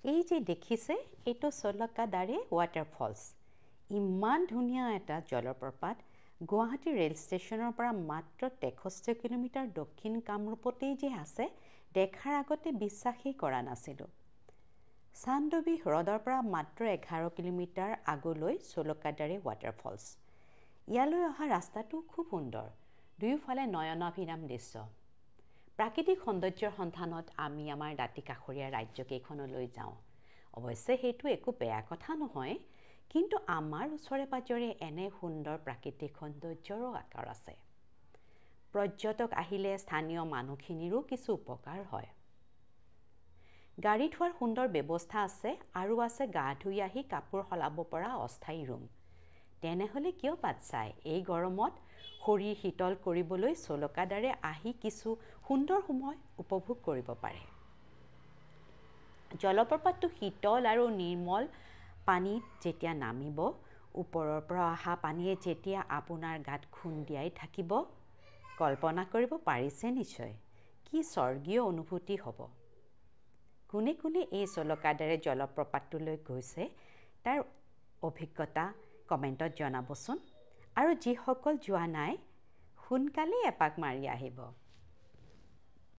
এই যে দেখিছে এইটো চলকাদাৰে ৱাটাৰফলছ ইমান ধুনীয়া এটা জলপ্ৰপাত গুৱাহাটী ৰেল ষ্টেচনৰ পৰা মাত্ৰ 63 কিলোমিটাৰ দক্ষিণ কামৰূপতেই যে আছে দেখাৰ আগতে বিশ্বাসেই কৰা নাছিলোঁ চান্দবী হ্ৰদৰ পৰা মাত্ৰ 11 কিলোমিটাৰ আগলৈ চলকাদাৰে ৱাটাৰফলছ ইয়ালৈ অহা ৰাস্তাটো খুব সুন্দৰ দুয়োফালে নয়নাভিৰাম দৃশ্য প্ৰাকৃতিক সৌন্দৰ্যৰ সন্ধানত আমি আমাৰ দাঁতি কাষৰীয়া ৰাজ্যকেইখনলৈ যাওঁ অৱশ্যে সেইটো একো বেয়া কথা নহয় কিন্তু আমাৰ ওচৰে পাজৰে এনে সুন্দৰ প্ৰাকৃতিক সৌন্দৰ্যৰো আকাৰ আছে পৰ্যটক আহিলে স্থানীয় মানুহখিনিৰো কিছু উপকাৰ হয় গাড়ী থোৱাৰ সুন্দৰ ব্যৱস্থা আছে আৰু আছে গা ধুই আহি কাপোৰ সলাব পৰা অস্থায়ী ৰুম তেনেহ'লে কিয় বাট চাই এই গৰমত শৰীৰ শীতল কৰিবলৈ চলকাদাৰে আহি কিছু সুন্দৰ সময় উপভোগ কৰিব পাৰে জলপ্ৰপাতটো শীতল আৰু নিৰ্মল পানীত যেতিয়া নামিব ওপৰৰ পৰা অহা পানীয়ে যেতিয়া আপোনাৰ গাত খুন্দিয়াই থাকিব কল্পনা কৰিব পাৰিছে নিশ্চয় কি স্বৰ্গীয় অনুভূতি হ'ব কোনে কোনে এই চলকাদাৰে জলপ্ৰপাতটোলৈ গৈছে তাৰ অভিজ্ঞতা কমেণ্টত জনাবচোন আৰু যিসকল যোৱা নাই সোনকালে এপাক মাৰি আহিব